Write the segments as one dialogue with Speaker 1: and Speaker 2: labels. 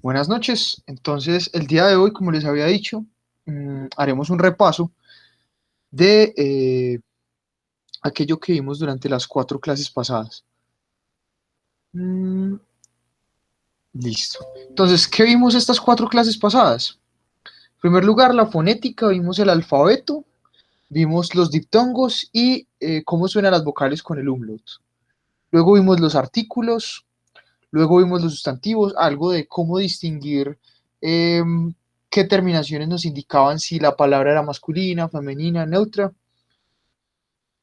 Speaker 1: Buenas noches. Entonces, el día de hoy, como les había dicho, haremos un repaso de aquello que vimos durante las 4 clases pasadas. Mm, Listo. Entonces, ¿qué vimos estas 4 clases pasadas? En primer lugar, la fonética, vimos el alfabeto, vimos los diptongos y cómo suenan las vocales con el umlaut. Luego vimos los artículos, luego vimos los sustantivos, algo de cómo distinguir eh, qué terminaciones nos indicaban si la palabra era masculina, femenina, neutra.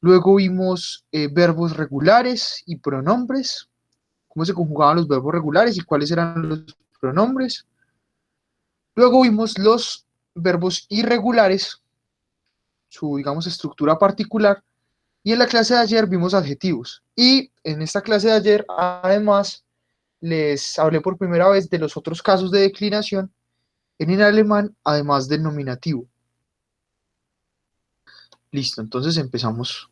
Speaker 1: Luego vimos verbos regulares y pronombres, cómo se conjugaban los verbos regulares y cuáles eran los pronombres. Luego vimos los verbos irregulares, su, digamos, estructura particular. Y en la clase de ayer vimos adjetivos. Y en esta clase de ayer, además, les hablé por primera vez de los otros casos de declinación en el alemán, además del nominativo. Listo, entonces empezamos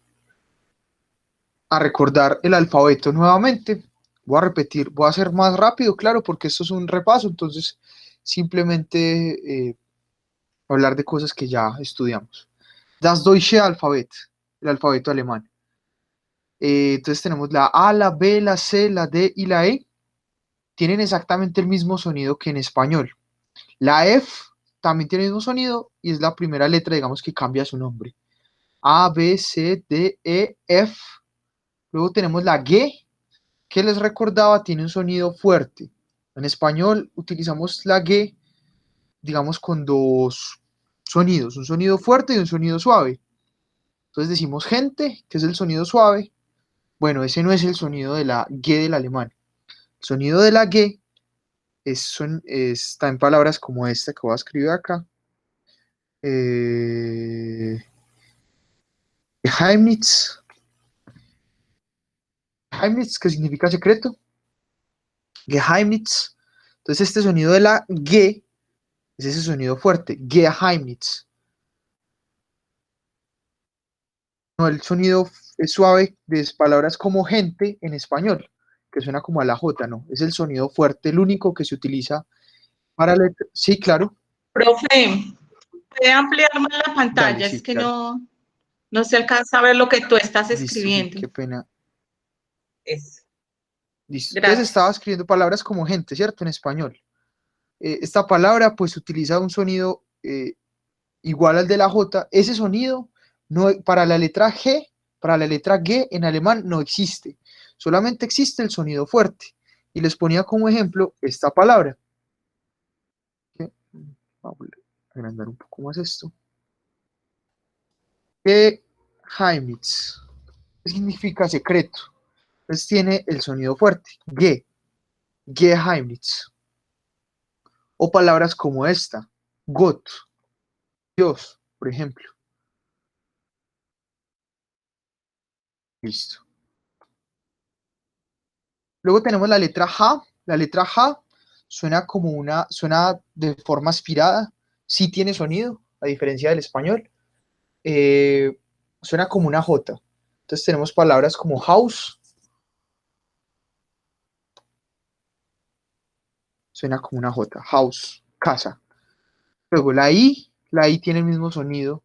Speaker 1: a recordar el alfabeto nuevamente. Voy a repetir, voy a hacer más rápido, claro, porque esto es un repaso, entonces simplemente hablar de cosas que ya estudiamos. Das Deutsche Alphabet, el alfabeto alemán. Entonces tenemos la A, la B, la C, la D y la E. Tienen exactamente el mismo sonido que en español. La F también tiene el mismo sonido y es la primera letra, digamos, que cambia su nombre. A, B, C, D, E, F. Luego tenemos la G, que les recordaba, tiene un sonido fuerte. En español utilizamos la G, digamos, con dos sonidos, un sonido fuerte y un sonido suave. Entonces decimos gente, que es el sonido suave. Bueno, ese no es el sonido de la G del alemán. El sonido de la G está en palabras como esta que voy a escribir acá. Geheimnis, Geheimnis, que significa secreto. Geheimnis. Entonces este sonido de la G es ese sonido fuerte. Geheimnis. No, el sonido es suave de palabras como gente en español, que suena como a la J, ¿no? Es el sonido fuerte, el único que se utiliza para letra. Sí, claro.
Speaker 2: Profe, ¿puede ampliar más la
Speaker 1: Dale,
Speaker 2: pantalla? Es
Speaker 1: sí,
Speaker 2: que
Speaker 1: claro.
Speaker 2: no se alcanza a ver lo que tú estás
Speaker 1: Listo, sí,
Speaker 2: escribiendo.
Speaker 1: qué pena.
Speaker 2: Es,
Speaker 1: Listo. Entonces estaba
Speaker 2: gracias.
Speaker 1: escribiendo palabras como gente, ¿cierto? En español. Esta palabra pues utiliza un sonido igual al de la J. Ese sonido no, para la letra G, para la letra G en alemán no existe. Solamente existe el sonido fuerte. Y les ponía como ejemplo esta palabra. Vamos a agrandar un poco más esto. Geheimnis. ¿Qué significa secreto? Pues tiene el sonido fuerte. Geheimnis. O palabras como esta. Gott, Dios, por ejemplo. Listo. Luego tenemos la letra J. La letra J suena de forma aspirada. Sí tiene sonido, a diferencia del español. Suena como una J. Entonces tenemos palabras como house, suena como una J. House, casa. Luego la I tiene el mismo sonido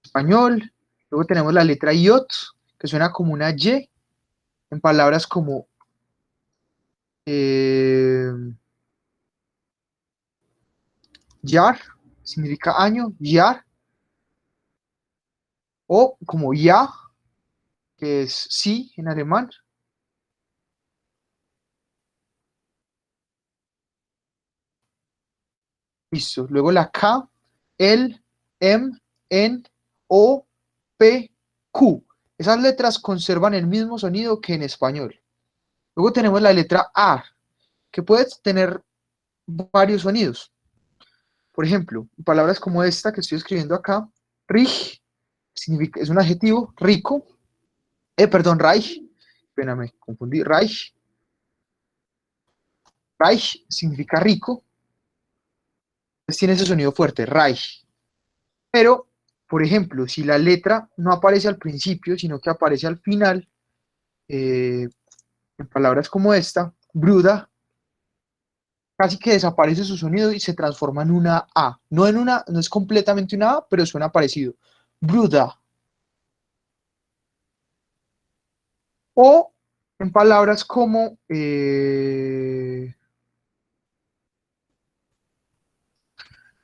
Speaker 1: español. Luego tenemos la letra IOT, que suena como una Y en palabras como eh, yar, significa año, yar, o como ya, que es sí en alemán. Listo. Luego la K, el, M, N, O, P, Q. Esas letras conservan el mismo sonido que en español. Luego tenemos la letra A, que puede tener varios sonidos. Por ejemplo, palabras como esta que estoy escribiendo acá, rich, significa, es un adjetivo, rico, perdón, reich, pena, me confundí, reich significa rico, entonces tiene ese sonido fuerte, reich, pero, por ejemplo, si la letra no aparece al principio, sino que aparece al final, en palabras como esta, bruda, casi que desaparece su sonido y se transforma en una A. No es completamente una A, pero suena parecido. Bruda. O en palabras como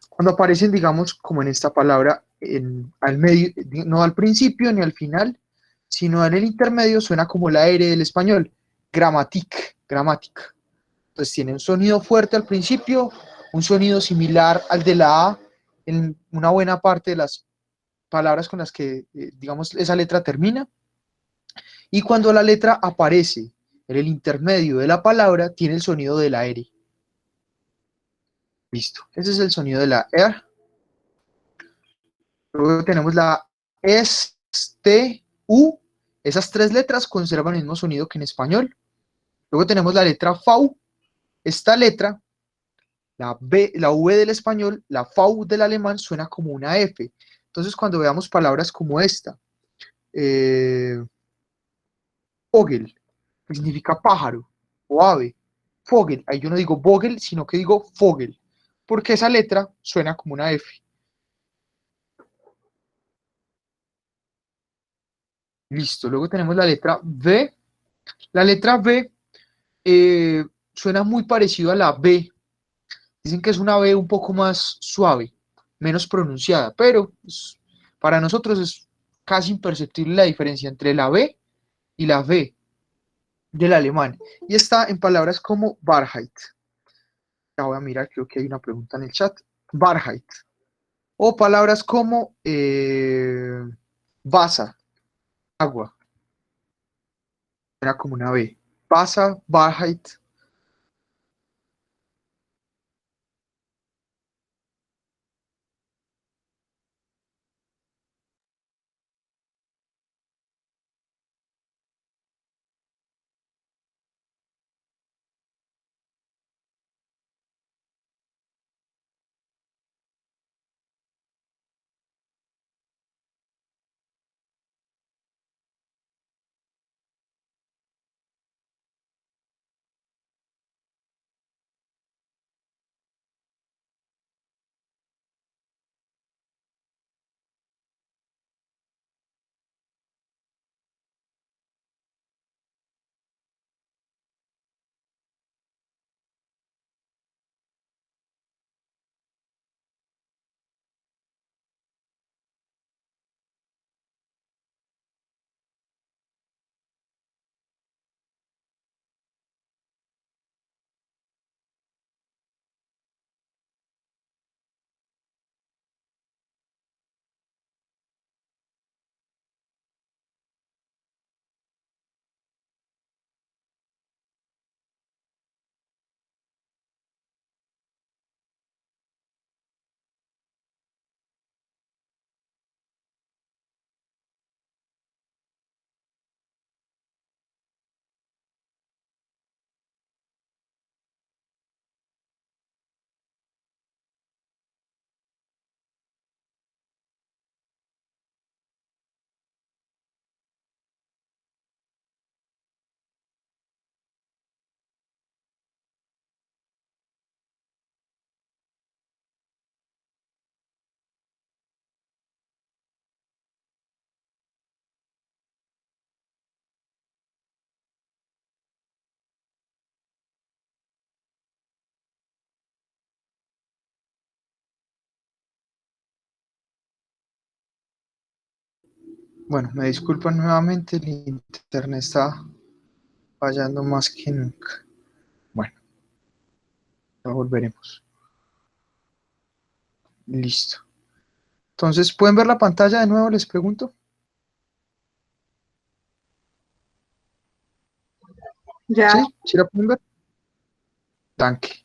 Speaker 1: cuando aparecen, digamos, como en esta palabra, al medio, no al principio ni al final, sino en el intermedio, suena como la R del español. Gramatic, gramática. Entonces tiene un sonido fuerte al principio, un sonido similar al de la A en una buena parte de las palabras con las que, digamos, esa letra termina. Y cuando la letra aparece en el intermedio de la palabra, tiene el sonido de la R. Listo. Ese es el sonido de la R. Luego tenemos la S, T, U. Esas tres letras conservan el mismo sonido que en español. Luego tenemos la letra V. Esta letra, la B, la V del español, la V del alemán suena como una F. Entonces, cuando veamos palabras como esta, Vogel, que significa pájaro o ave, Vogel, ahí yo no digo Vogel, sino que digo Vogel, porque esa letra suena como una F. Listo, luego tenemos la letra V. La letra V eh, suena muy parecido a la B. Dicen que es una B un poco más suave, menos pronunciada, pero pues, para nosotros es casi imperceptible la diferencia entre la B y la V del alemán. Y está en palabras como Wahrheit. Ya voy a mirar, creo que hay una pregunta en el chat. Wahrheit. O palabras como Wasser, agua. Era como una B. Wasser, Wahrheit. Bueno, me disculpan nuevamente, el internet está fallando más que nunca. Bueno, ya volveremos. Listo. Entonces, ¿pueden ver la pantalla de nuevo? Les pregunto.
Speaker 2: Ya.
Speaker 1: ¿Sí? ¿Sí la pueden ver? Danke.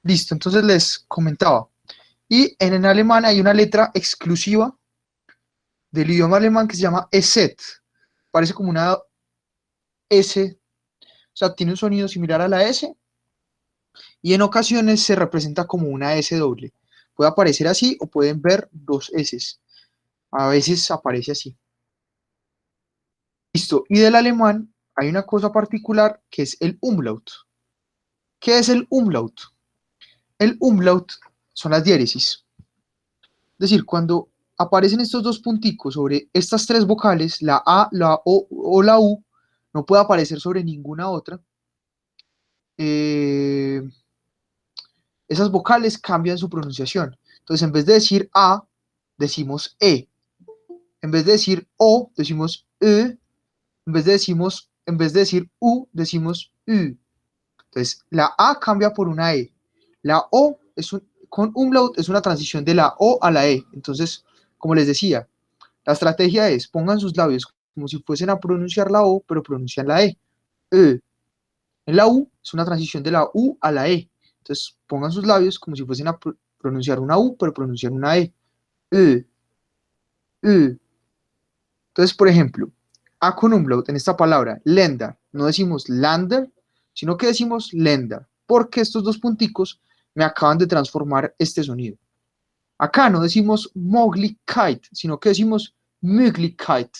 Speaker 1: Listo, entonces les comentaba. Y en alemán hay una letra exclusiva del idioma alemán que se llama EZ. Parece como una S, o sea, tiene un sonido similar a la S y en ocasiones se representa como una S doble. Puede aparecer así o pueden ver dos S. A veces aparece así. Listo. Y del alemán hay una cosa particular que es el umlaut. ¿Qué es el umlaut? El umlaut son las diéresis. Es decir, cuando aparecen estos dos punticos sobre estas tres vocales, la A, la O la U, no puede aparecer sobre ninguna otra. Esas vocales cambian su pronunciación. Entonces, en vez de decir A, decimos E. En vez de decir O, decimos E. En vez de decir U, decimos U. Entonces, la A cambia por una E. La O con umlaut es una transición de la O a la E. Entonces, como les decía, la estrategia es pongan sus labios como si fuesen a pronunciar la O, pero pronuncian la E. En la U es una transición de la U a la E. Entonces, pongan sus labios como si fuesen a pronunciar una U, pero pronuncian una E. E. Entonces, por ejemplo, A con umlaut en esta palabra, lenda, no decimos lander, sino que decimos lenda, porque estos dos punticos me acaban de transformar este sonido. Acá no decimos Möglichkeit, sino que decimos Möglichkeit.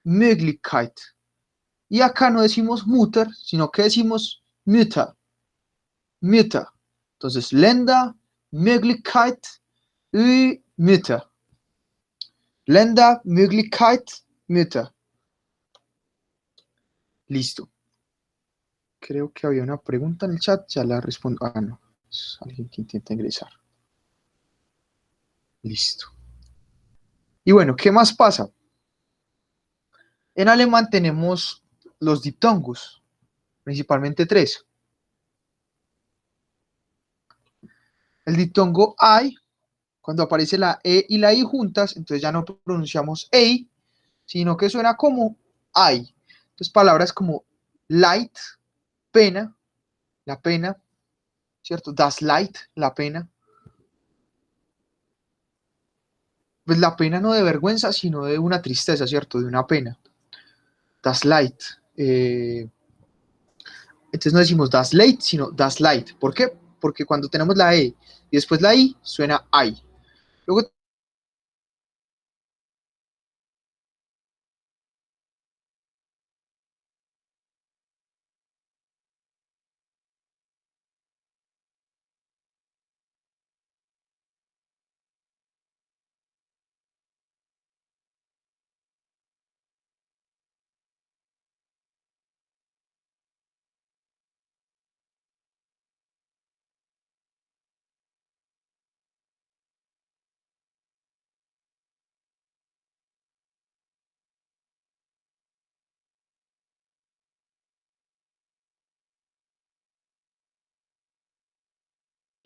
Speaker 1: Möglichkeit. Y acá no decimos Mutter, sino que decimos Mütter. Mütter. Entonces, Länder, Möglichkeit y Mütter. Länder, Möglichkeit, Mütter. Listo. Creo que había una pregunta en el chat, ya la respondo. Ah, no. Es alguien que intenta ingresar. Listo. Y bueno, ¿qué más pasa? En alemán tenemos los diptongos, principalmente tres. El diptongo I, cuando aparece la E y la I juntas, entonces ya no pronunciamos EI, sino que suena como I. Entonces palabras como light, pena, la pena, ¿cierto? Das Leid, la pena. Pues la pena no de vergüenza, sino de una tristeza, ¿cierto? De una pena. Das Leid. Entonces no decimos das Leid, sino das Leid. ¿Por qué? Porque cuando tenemos la E y después la I, suena I. Luego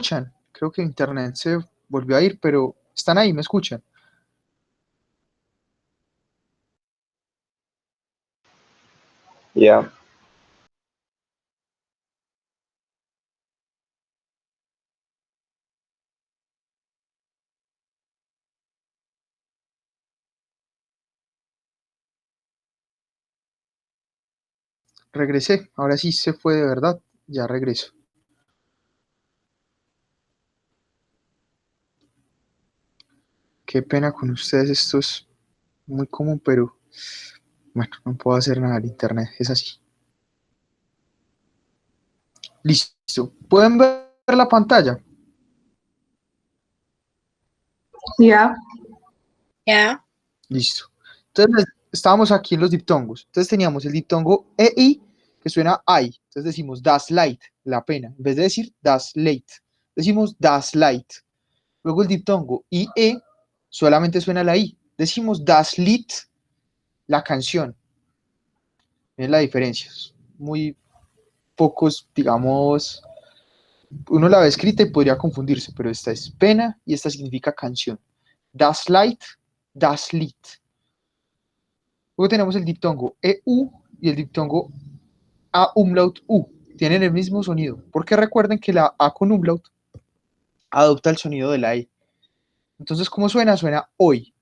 Speaker 1: escuchan. Creo que internet se volvió a ir, pero están ahí, me escuchan.
Speaker 3: Ya.
Speaker 1: Regresé, ahora sí se fue de verdad, ya regreso. Qué pena con ustedes, esto es muy común, pero bueno, no puedo hacer nada, el internet es así. Listo, ¿pueden ver la pantalla?
Speaker 2: Ya.
Speaker 4: Ya.
Speaker 1: Listo. Entonces estábamos aquí en los diptongos. Entonces teníamos el diptongo EI que suena I. Entonces decimos das Leid, la pena. En vez de decir das Leid, decimos das Leid. Luego el diptongo IE solamente suena la I. Decimos das Lied, la canción. Miren la diferencia. Muy pocos, digamos, uno la ve escrita y podría confundirse, pero esta es pena y esta significa canción. Das Leid, das Lied. Luego tenemos el diptongo EU y el diptongo A umlaut U. Tienen el mismo sonido, porque recuerden que la A con umlaut adopta el sonido de la E. Entonces, ¿cómo suena? Suena hoy.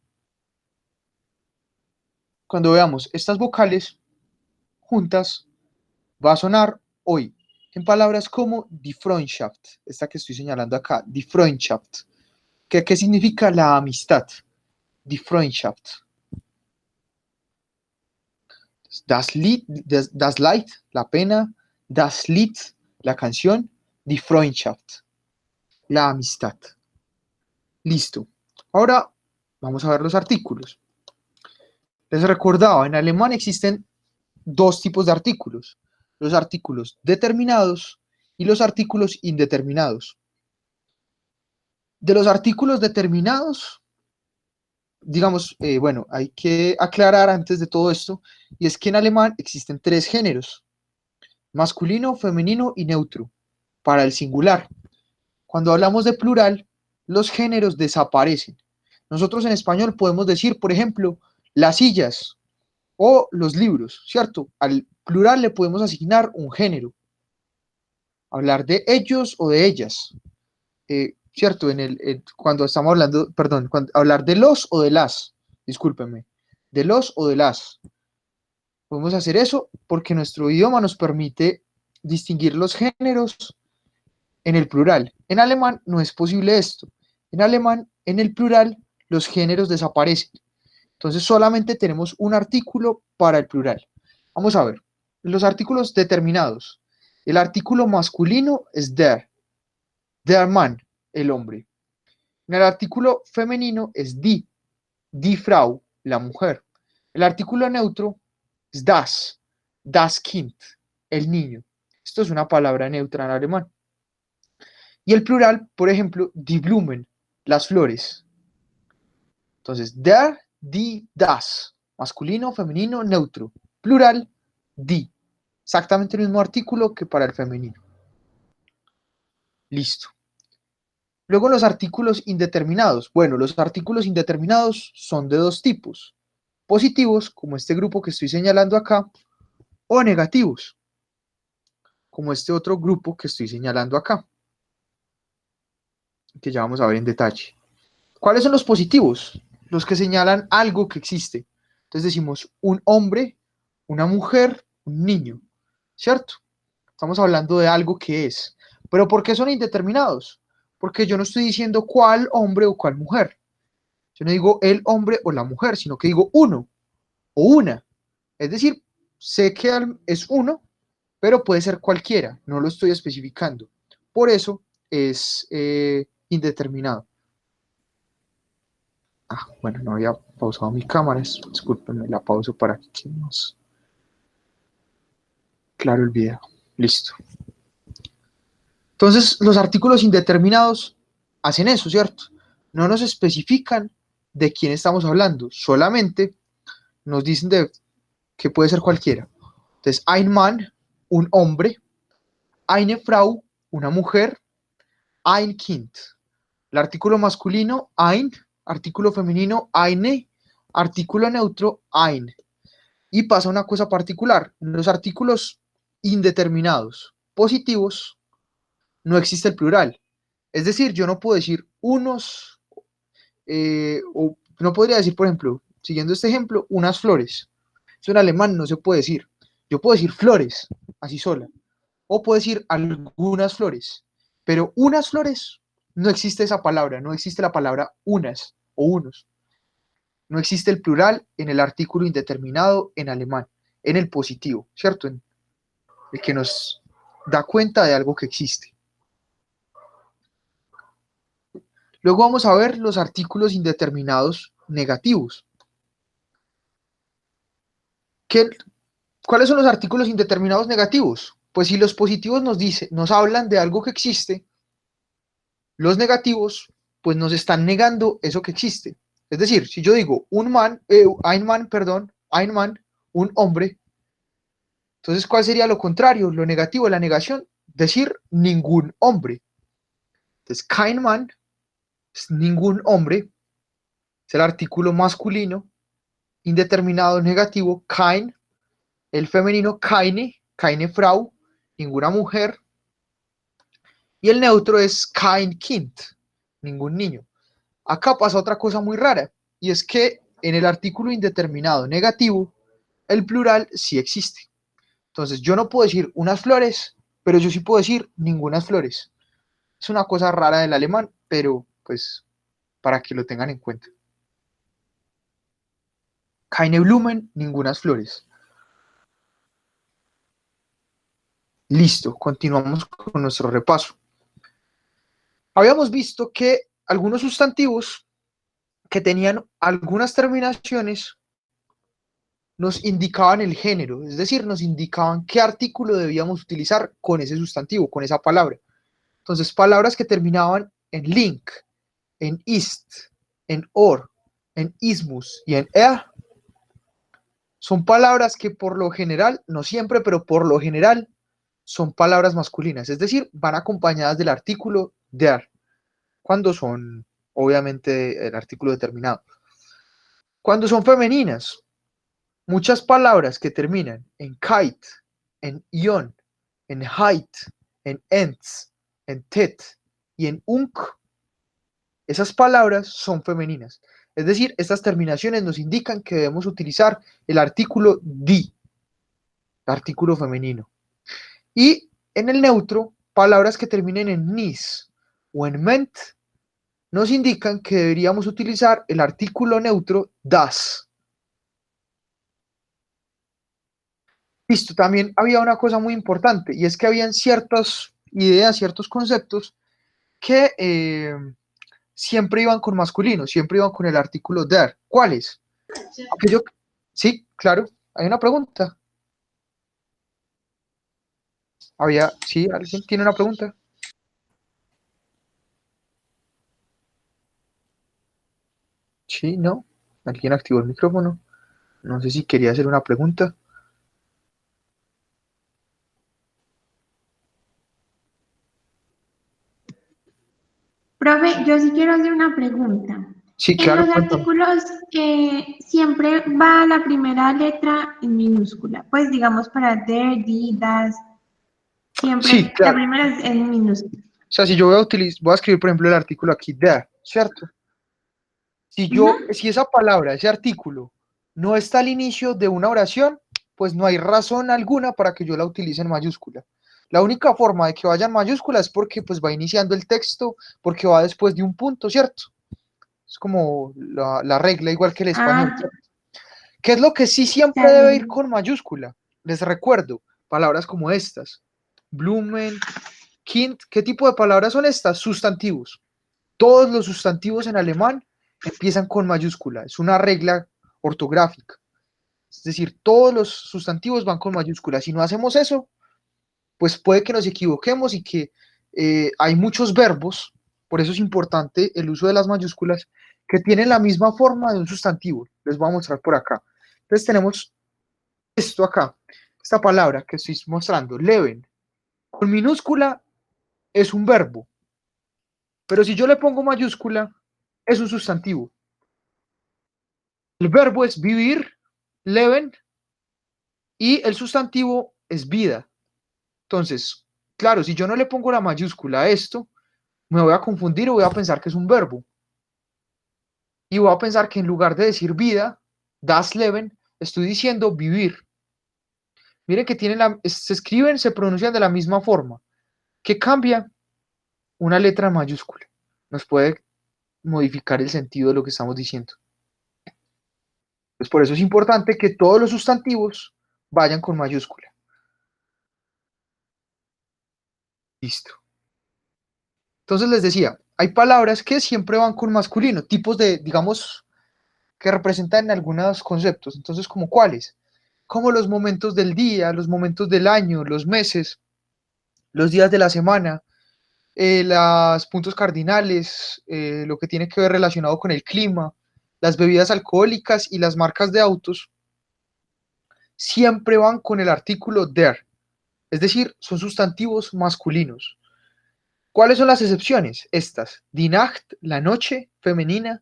Speaker 1: Cuando veamos estas vocales juntas, va a sonar hoy. En palabras como die Freundschaft, esta que estoy señalando acá, die Freundschaft. ¿Qué significa la amistad? Die Freundschaft. Das Lied, das Leid, la pena, das Lied, la canción Die Freundschaft, la amistad. Listo. Ahora vamos a ver los artículos. Les recordaba, en alemán existen dos tipos de artículos, los artículos determinados y los artículos indeterminados. De los artículos determinados, digamos, bueno, hay que aclarar antes de todo esto, y es que en alemán existen tres géneros, masculino, femenino y neutro, para el singular. Cuando hablamos de plural, los géneros desaparecen. Nosotros en español podemos decir, por ejemplo, las sillas o los libros, ¿cierto? Al plural le podemos asignar un género. Hablar de ellos o de ellas, ¿cierto? Cuando estamos hablando, perdón, hablar de los o de las, discúlpenme, de los o de las. Podemos hacer eso porque nuestro idioma nos permite distinguir los géneros en el plural. En alemán no es posible esto. En alemán, en el plural, los géneros desaparecen. Entonces solamente tenemos un artículo para el plural. Vamos a ver. Los artículos determinados. El artículo masculino es der Mann, el hombre. En el artículo femenino es die Frau, la mujer. El artículo neutro es das Kind, el niño. Esto es una palabra neutra en alemán. Y el plural, por ejemplo, die Blumen, las flores. Entonces, der, die, das. Masculino, femenino, neutro. Plural, die. Exactamente el mismo artículo que para el femenino. Listo. Luego los artículos indeterminados. Bueno, los artículos indeterminados son de dos tipos. Positivos, como este grupo que estoy señalando acá, o negativos, como este otro grupo que estoy señalando acá, que ya vamos a ver en detalle. ¿Cuáles son los positivos? Los que señalan algo que existe. Entonces decimos un hombre, una mujer, un niño, ¿cierto? Estamos hablando de algo que es. ¿Pero por qué son indeterminados? Porque yo no estoy diciendo cuál hombre o cuál mujer. Yo no digo el hombre o la mujer, sino que digo uno o una. Es decir, sé que es uno, pero puede ser cualquiera, no lo estoy especificando. Por eso es indeterminado. Bueno, no había pausado mi cámara, discúlpenme, la pauso para que nos claro el video. Listo. Entonces, los artículos indeterminados hacen eso, ¿cierto? No nos especifican de quién estamos hablando, solamente nos dicen que puede ser cualquiera. Entonces, ein Mann, un hombre, eine Frau, una mujer, ein Kind. El artículo masculino, ein, artículo femenino, eine, artículo neutro, ein. Y pasa una cosa particular, en los artículos indeterminados positivos no existe el plural. Es decir, yo no puedo decir unos, o no podría decir, por ejemplo, siguiendo este ejemplo, unas flores. Eso en alemán no se puede decir. Yo puedo decir flores, así sola. O puedo decir algunas flores. Pero unas flores, no existe esa palabra. No existe la palabra unas o unos. No existe el plural en el artículo indeterminado en alemán, en el positivo, ¿cierto? En el que nos da cuenta de algo que existe. Luego vamos a ver los artículos indeterminados negativos. ¿Cuáles son los artículos indeterminados negativos? Pues si los positivos nos hablan de algo que existe, los negativos pues nos están negando eso que existe. Es decir, si yo digo ein Mann, un hombre, entonces ¿cuál sería lo contrario? Lo negativo, la negación, decir ningún hombre. Entonces, kein Mann es ningún hombre, es el artículo masculino, indeterminado negativo, kein, el femenino, keine Frau, ninguna mujer, y el neutro es kein Kind, ningún niño. Acá pasa otra cosa muy rara, y es que en el artículo indeterminado negativo, el plural sí existe. Entonces, yo no puedo decir unas flores, pero yo sí puedo decir ningunas flores. Es una cosa rara del alemán, pero pues para que lo tengan en cuenta. Keine Blumen, ningunas flores. Listo, continuamos con nuestro repaso. Habíamos visto que algunos sustantivos que tenían algunas terminaciones nos indicaban el género, es decir, nos indicaban qué artículo debíamos utilizar con ese sustantivo, con esa palabra. Entonces, palabras que terminaban en link, en ist, en or, en ismus y en er, son palabras que por lo general, no siempre, pero por lo general, son palabras masculinas, es decir, van acompañadas del artículo der, cuando son, obviamente, el artículo determinado. Cuando son femeninas, muchas palabras que terminan en kite, en ion, en height, en ents, en tet y en unk, esas palabras son femeninas. Es decir, estas terminaciones nos indican que debemos utilizar el artículo di, artículo femenino. Y en el neutro, palabras que terminen en nis o en ment nos indican que deberíamos utilizar el artículo neutro das. Listo, también había una cosa muy importante y es que habían ciertas ideas, ciertos conceptos que siempre iban con masculino, siempre iban con el artículo der. ¿Cuáles? Aquello, sí, claro, hay una pregunta. Sí, ¿alguien tiene una pregunta? Sí, no. ¿Alguien activó el micrófono? No sé si quería hacer una pregunta.
Speaker 2: Profe, yo sí quiero hacer una pregunta.
Speaker 1: Sí,
Speaker 2: En
Speaker 1: claro,
Speaker 2: los
Speaker 1: cuéntame.
Speaker 2: artículos siempre va la primera letra en minúscula. Pues digamos para der, di, das,
Speaker 1: Sí,
Speaker 2: siempre la
Speaker 1: claro.
Speaker 2: primera es en minúscula.
Speaker 1: O sea, si yo voy a escribir, por ejemplo, el artículo aquí, there, ¿cierto? Si esa palabra, ese artículo, no está al inicio de una oración, pues no hay razón alguna para que yo la utilice en mayúscula. La única forma de que vaya en mayúscula es porque pues va iniciando el texto, porque va después de un punto, ¿cierto? Es como la regla, igual que el español.
Speaker 2: Ah,
Speaker 1: ¿Qué es lo que sí siempre
Speaker 2: ya
Speaker 1: debe ir
Speaker 2: bien.
Speaker 1: con mayúscula? Les recuerdo, palabras como estas. Blumen, Kind, ¿qué tipo de palabras son estas? Sustantivos. Todos los sustantivos en alemán empiezan con mayúscula. Es una regla ortográfica. Es decir, todos los sustantivos van con mayúscula. Si no hacemos eso, pues puede que nos equivoquemos y que hay muchos verbos, por eso es importante el uso de las mayúsculas, que tienen la misma forma de un sustantivo. Les voy a mostrar por acá. Entonces tenemos esto acá, esta palabra que estoy mostrando, leven. Con minúscula es un verbo, pero si yo le pongo mayúscula, es un sustantivo. El verbo es vivir, leven, y el sustantivo es vida. Entonces, claro, si yo no le pongo la mayúscula a esto, me voy a confundir o voy a pensar que es un verbo. Y voy a pensar que en lugar de decir vida, das Leben, estoy diciendo vivir. Miren que se escriben, se pronuncian de la misma forma. ¿Qué cambia? Una letra mayúscula. Nos puede modificar el sentido de lo que estamos diciendo. Pues por eso es importante que todos los sustantivos vayan con mayúscula. Listo. Entonces les decía, hay palabras que siempre van con masculino, tipos de, digamos, que representan algunos conceptos. Entonces, ¿como cuáles? Como los momentos del día, los momentos del año, los meses, los días de la semana, los puntos cardinales, lo que tiene que ver relacionado con el clima, las bebidas alcohólicas y las marcas de autos, siempre van con el artículo der, es decir, son sustantivos masculinos. ¿Cuáles son las excepciones? Estas, die Nacht, la noche, femenina,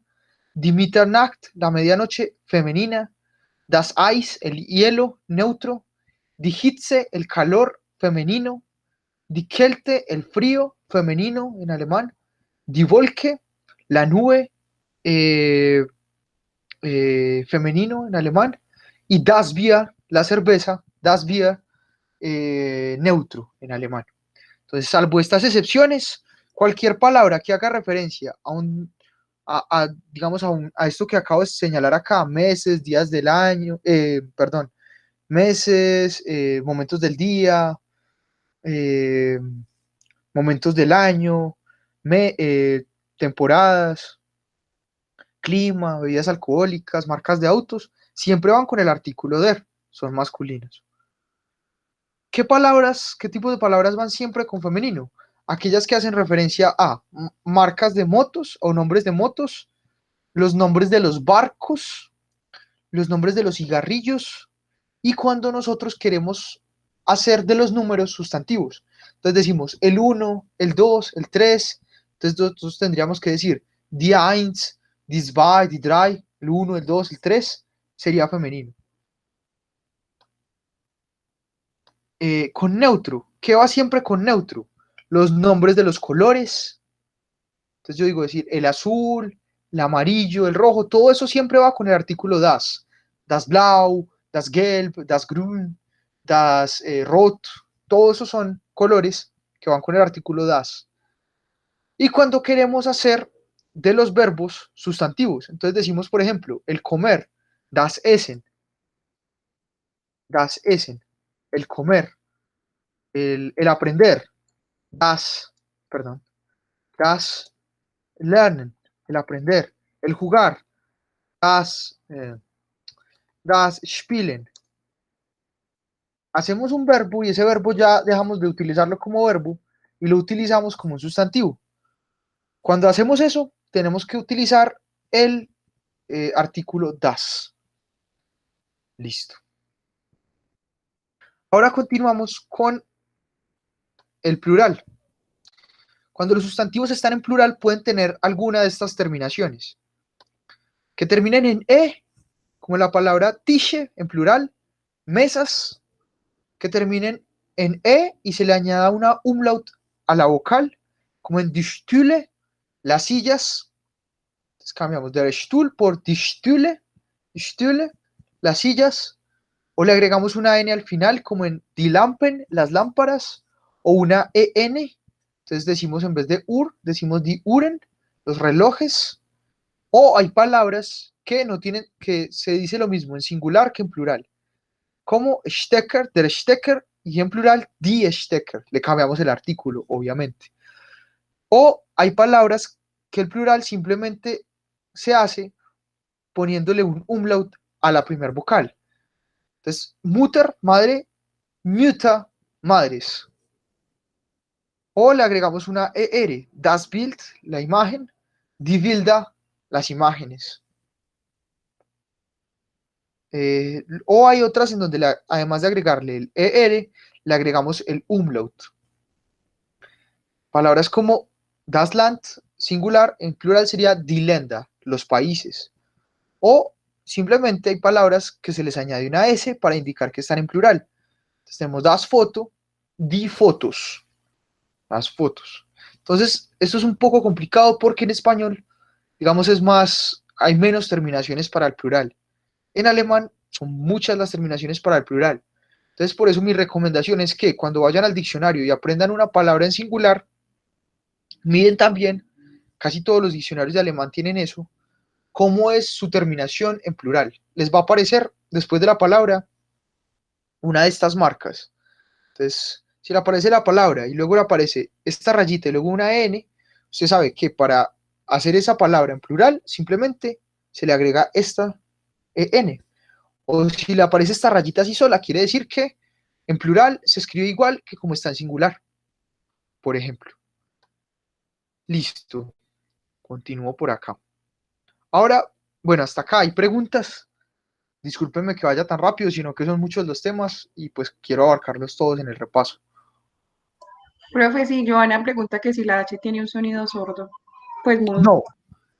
Speaker 1: die Mitternacht, la medianoche, femenina, das Eis, el hielo, neutro, die Hitze, el calor, femenino, die Kälte, el frío, femenino en alemán, die Wolke, la nube, femenino en alemán, y das Bier, la cerveza, das Bier, neutro en alemán. Entonces, salvo estas excepciones, cualquier palabra que haga referencia digamos, a esto que acabo de señalar acá, meses, días del año, perdón, meses, momentos del día, momentos del año, temporadas, clima, bebidas alcohólicas, marcas de autos, siempre van con el artículo der, son masculinos. ¿Qué palabras, qué tipo de palabras van siempre con femenino? Aquellas que hacen referencia a marcas de motos o nombres de motos, los nombres de los barcos, los nombres de los cigarrillos, y cuando nosotros queremos hacer de los números sustantivos. Entonces decimos el 1, el 2, el 3. Entonces nosotros tendríamos que decir die 1, die 2, die 3, el 1, el 2, el 3, sería femenino. Con neutro, ¿qué va siempre con neutro? Los nombres de los colores. Entonces yo digo decir el azul, el amarillo, el rojo, todo eso siempre va con el artículo das. Das blau, das gelb, das grün, das rot, todos esos son colores que van con el artículo das. Y cuando queremos hacer de los verbos sustantivos, entonces decimos, por ejemplo, el comer, das essen, el comer, el aprender, perdón, das lernen, el aprender, el jugar, das spielen. Hacemos un verbo y ese verbo ya dejamos de utilizarlo como verbo y lo utilizamos como un sustantivo. Cuando hacemos eso, tenemos que utilizar el artículo das. Listo. Ahora continuamos con el plural. Cuando los sustantivos están en plural, pueden tener alguna de estas terminaciones. Que terminen en e, como la palabra tische en plural, mesas, que terminen en e y se le añada una umlaut a la vocal, como en die Stühle, las sillas. Entonces cambiamos der Stuhl por die Stühle, las sillas, o le agregamos una n al final, como en die Lampen, las lámparas, o una en. Entonces decimos en vez de decimos die Uhren, los relojes. O hay palabras que no tienen, que se dice lo mismo en singular que en plural, como Stecker, der Stecker, y en plural die Stecker. Le cambiamos el artículo, obviamente. O hay palabras que el plural simplemente se hace poniéndole un umlaut a la primer vocal. Entonces, Mutter, madre, Mutter, madres. O le agregamos una ER, das Bild, la imagen, die Bilder, las imágenes. O hay otras en donde además de agregarle el ER, le agregamos el umlaut. Palabras como das Land, singular, en plural sería die Länder, los países. O simplemente hay palabras que se les añade una S para indicar que están en plural. Entonces tenemos das Foto, die Fotos, las fotos. Entonces, esto es un poco complicado porque en español, digamos, hay menos terminaciones para el plural. En alemán son muchas las terminaciones para el plural. Entonces, por eso mi recomendación es que cuando vayan al diccionario y aprendan una palabra en singular, miren también, casi todos los diccionarios de alemán tienen eso, cómo es su terminación en plural. Les va a aparecer después de la palabra una de estas marcas. Entonces, si le aparece la palabra y luego le aparece esta rayita y luego una N, usted sabe que para hacer esa palabra en plural, simplemente se le agrega esta N. O si le aparece esta rayita así sola, quiere decir que en plural se escribe igual que como está en singular, por ejemplo. Listo. Continúo por acá. Ahora, bueno, hasta acá hay preguntas. Discúlpenme que vaya tan rápido, sino que son muchos los temas y pues quiero abarcarlos todos en el repaso.
Speaker 3: Profe, si Joana pregunta que si la H tiene un sonido sordo, pues mudo.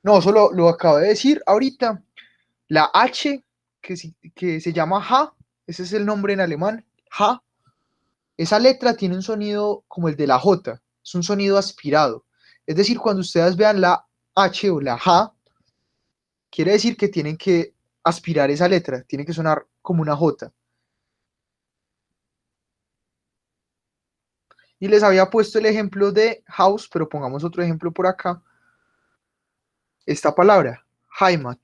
Speaker 1: No, solo lo acabo de decir ahorita. La H, que se llama Ja, ese es el nombre en alemán, Ja, esa letra tiene un sonido como el de la J, es un sonido aspirado. Es decir, cuando ustedes vean la H o la Ja, quiere decir que tienen que aspirar esa letra, tiene que sonar como una J. Y les había puesto el ejemplo de house, pero pongamos otro ejemplo por acá. Esta palabra, Heimat.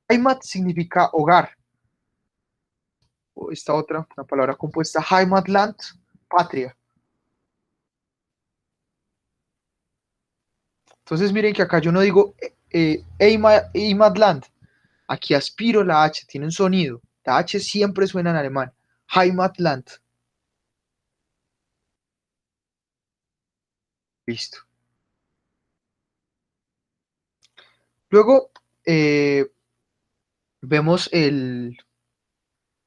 Speaker 1: Heimat significa hogar. O esta otra, una palabra compuesta, Heimatland, patria. Entonces miren que acá yo no digo Heimatland. Aquí aspiro la H, tiene un sonido. La H siempre suena en alemán. Heimatland. Listo. Luego vemos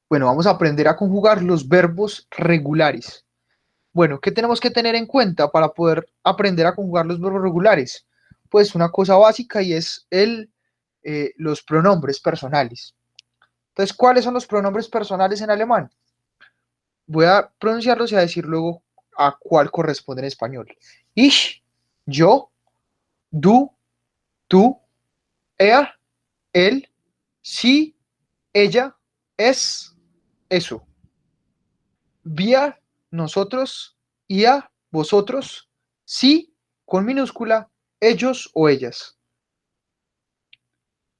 Speaker 1: bueno, vamos a aprender a conjugar los verbos regulares. Bueno, ¿qué tenemos que tener en cuenta para poder aprender a conjugar los verbos regulares? Pues una cosa básica y es los pronombres personales. Entonces, ¿cuáles son los pronombres personales en alemán? Voy a pronunciarlos y a decir luego a cuál corresponde en español. Ich, yo, du, tú, er, él, sie, ella, es, eso. Wir, nosotros, ihr, vosotros, sí, con minúscula, ellos o ellas.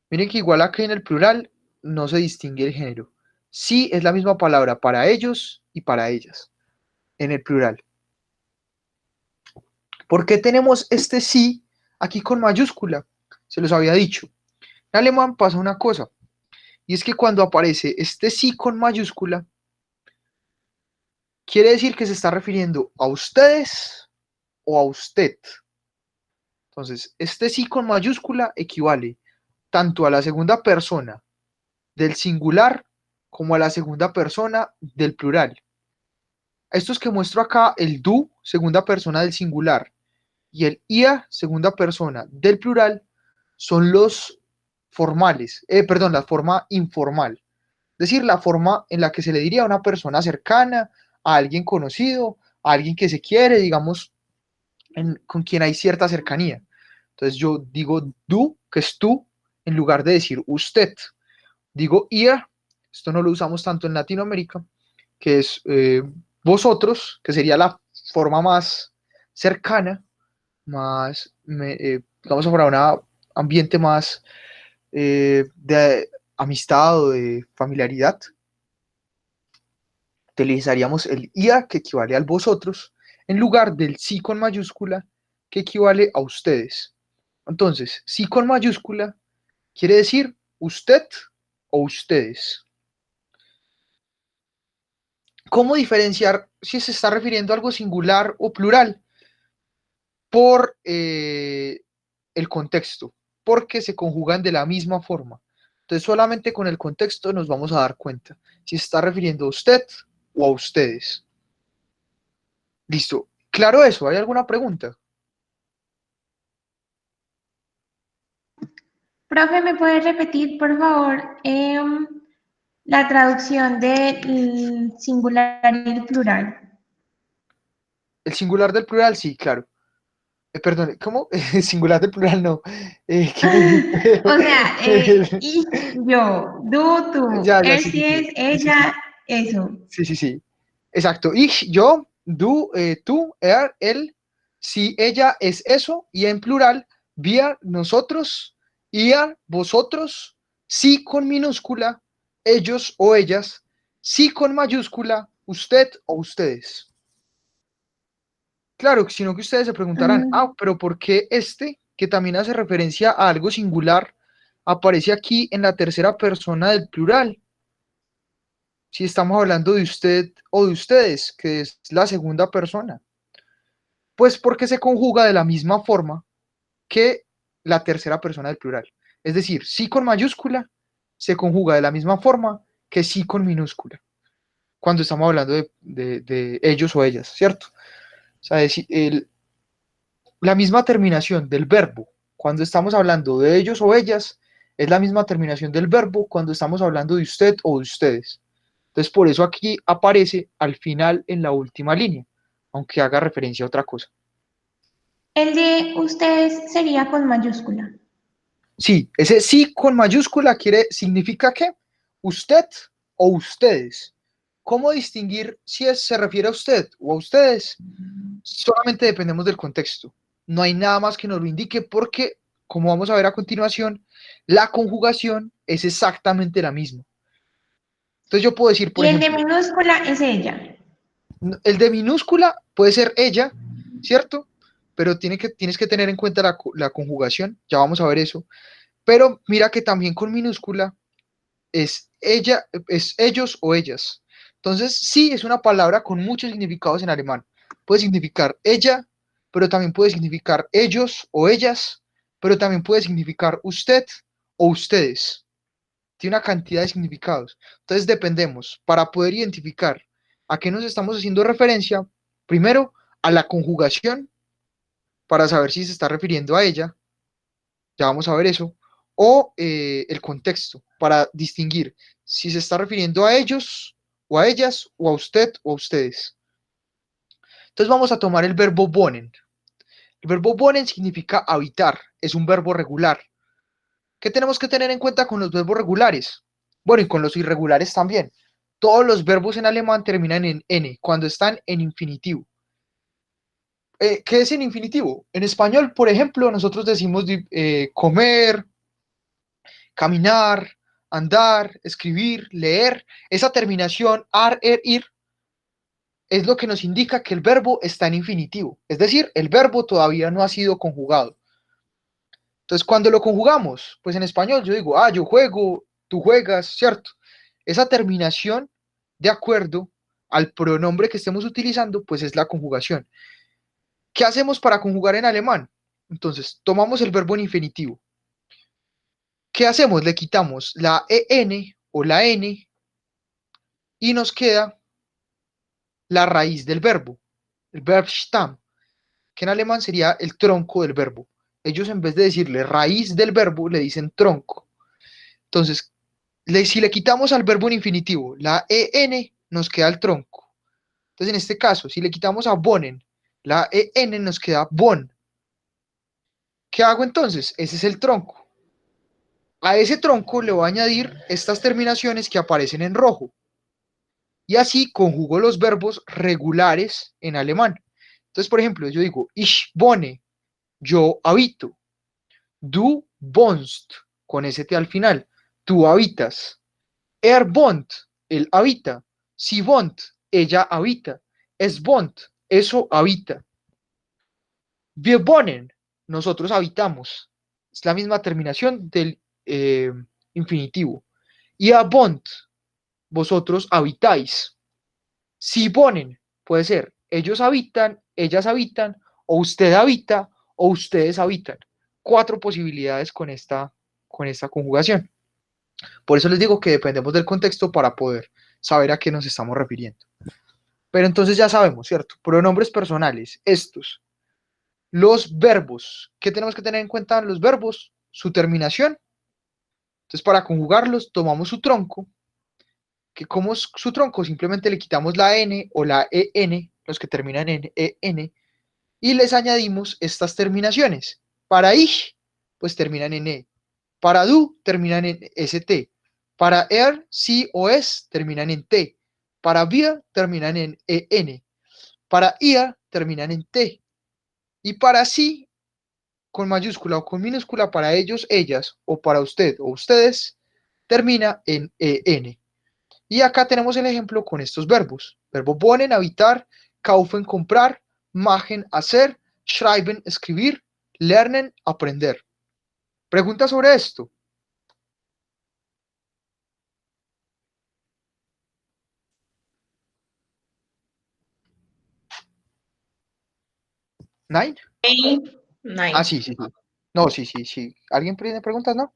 Speaker 1: Miren que igual acá en el plural no se distingue el género. Sí es la misma palabra para ellos y para ellas, en el plural. ¿Por qué tenemos este sí aquí con mayúscula? Se los había dicho. En alemán pasa una cosa, y es que cuando aparece este sí con mayúscula, quiere decir que se está refiriendo a ustedes o a usted. Entonces, este sí con mayúscula equivale tanto a la segunda persona del singular como a la segunda persona del plural. Estos que muestro acá, el du, segunda persona del singular, y el ia, segunda persona del plural, son los formales, perdón, la forma informal. Es decir, la forma en la que se le diría a una persona cercana, a alguien conocido, a alguien que se quiere, digamos, con quien hay cierta cercanía. Entonces yo digo du, que es tú, en lugar de decir usted. Digo ihr, esto no lo usamos tanto en Latinoamérica, que es vosotros, que sería la forma más cercana, más, digamos, para un ambiente más de amistad o de familiaridad. Utilizaríamos el ia, que equivale al vosotros, en lugar del sí con mayúscula, que equivale a ustedes. Entonces, sí con mayúscula quiere decir usted o ustedes. ¿Cómo diferenciar si se está refiriendo a algo singular o plural? Por el contexto, porque se conjugan de la misma forma. Entonces, solamente con el contexto nos vamos a dar cuenta si se está refiriendo a usted o a ustedes. Listo. ¿Claro eso? ¿Hay alguna pregunta?
Speaker 2: Profe, ¿me puede repetir, por favor, la traducción del singular y el plural?
Speaker 1: El singular del plural, sí, claro. Perdón, ¿cómo? Singular del plural, no. ¿Qué me dijiste?
Speaker 2: O sea, ich, yo, du, tú,
Speaker 1: Ya,
Speaker 2: él
Speaker 1: sí, sí,
Speaker 2: sí
Speaker 1: sí.
Speaker 2: es,
Speaker 1: Sí, sí, sí.
Speaker 2: ella, eso.
Speaker 1: Sí, sí, sí. Exacto. Ich, yo, du, tú, él, si, ella es eso, y en plural, wir, nosotros, ihr, vosotros, sí con minúscula, ellos o ellas, sí con mayúscula, usted o ustedes. Claro, sino que ustedes se preguntarán,
Speaker 2: Mm.
Speaker 1: pero ¿por qué este, que también hace referencia a algo singular, aparece aquí en la tercera persona del plural? Si estamos hablando de usted o de ustedes, que es la segunda persona. Pues porque se conjuga de la misma forma que la tercera persona del plural. Es decir, sí con mayúscula se conjuga de la misma forma que sí con minúscula, cuando estamos hablando de ellos o ellas, ¿cierto? O sea, la misma terminación del verbo cuando estamos hablando de ellos o ellas es la misma terminación del verbo cuando estamos hablando de usted o de ustedes. Entonces, por eso aquí aparece al final en la última línea, aunque haga referencia a otra cosa.
Speaker 2: El de ustedes sería con mayúscula.
Speaker 1: Sí, ese sí con mayúscula significa que usted o ustedes. ¿Cómo distinguir si se refiere a usted o a ustedes? Solamente dependemos del contexto. No hay nada más que nos lo indique porque, como vamos a ver a continuación, la conjugación es exactamente la misma. Entonces yo puedo decir, por
Speaker 2: Y el de
Speaker 1: ejemplo,
Speaker 2: minúscula es ella.
Speaker 1: el de minúscula puede ser ella, ¿cierto? pero tienes que tener en cuenta la conjugación, ya vamos a ver eso. Pero mira que también con minúscula es ella, es ellos o ellas. Entonces, sí, es una palabra con muchos significados en alemán. Puede significar ella, pero también puede significar ellos o ellas, pero también puede significar usted o ustedes. Tiene una cantidad de significados. Entonces, dependemos para poder identificar a qué nos estamos haciendo referencia, primero a la conjugación, para saber si se está refiriendo a ella, ya vamos a ver eso, o el contexto, para distinguir si se está refiriendo a ellos, o a ellas, o a usted, o a ustedes. Entonces vamos a tomar el verbo wohnen. El verbo wohnen significa habitar, es un verbo regular. ¿Qué tenemos que tener en cuenta con los verbos regulares? Bueno, y con los irregulares también. Todos los verbos en alemán terminan en N, cuando están en infinitivo. ¿Qué es en infinitivo? En español, por ejemplo, nosotros decimos comer, caminar, andar, escribir, leer. Esa terminación ar, er, ir es lo que nos indica que el verbo está en infinitivo. Es decir, el verbo todavía no ha sido conjugado. Entonces, cuando lo conjugamos, pues en español yo digo, yo juego, tú juegas, ¿cierto? Esa terminación de acuerdo al pronombre que estemos utilizando, pues es la conjugación. ¿Qué hacemos para conjugar en alemán? Entonces, tomamos el verbo en infinitivo. ¿Qué hacemos? Le quitamos la en o la n y nos queda la raíz del verbo, el Verbstamm, que en alemán sería el tronco del verbo. Ellos en vez de decirle raíz del verbo, le dicen tronco. Entonces, si le quitamos al verbo en infinitivo la en, nos queda el tronco. Entonces, en este caso, si le quitamos a bonen la en, nos queda bon. ¿Qué hago entonces? Ese es el tronco. A ese tronco le voy a añadir estas terminaciones que aparecen en rojo. Y así conjugo los verbos regulares en alemán. Entonces, por ejemplo, yo digo, ich wohne, yo habito. Du wohnst, con ese T al final. Tú habitas. Er wohnt, él habita. Sie wohnt, ella habita. Es wohnt, eso habita. Wir wohnen, nosotros habitamos. Es la misma terminación del infinitivo. Ihr wohnt, vosotros habitáis. Sie wohnen, puede ser ellos habitan, ellas habitan, o usted habita, o ustedes habitan. 4 posibilidades con esta conjugación. Por eso les digo que dependemos del contexto para poder saber a qué nos estamos refiriendo. Pero entonces ya sabemos, ¿cierto? Pronombres personales, estos. Los verbos. ¿Qué tenemos que tener en cuenta en los verbos? Su terminación. Entonces, para conjugarlos, tomamos su tronco. Que como es su tronco, simplemente le quitamos la n o la en, los que terminan en en, y les añadimos estas terminaciones. Para ich, pues terminan en e. Para du, terminan en st. Para er, si o es, terminan en t. Para wir, terminan en en. Para ihr, terminan en t. Y para sí, con mayúscula o con minúscula, para ellos, ellas, o para usted o ustedes, termina en en. Y acá tenemos el ejemplo con estos verbos. Verbo wohnen, habitar, kaufen, comprar, machen, hacer, schreiben, escribir, lernen, aprender. Pregunta sobre esto. ¿Nine?
Speaker 4: Nine.
Speaker 1: Sí, sí, sí. No, sí, sí, sí. ¿Alguien tiene preguntas, no?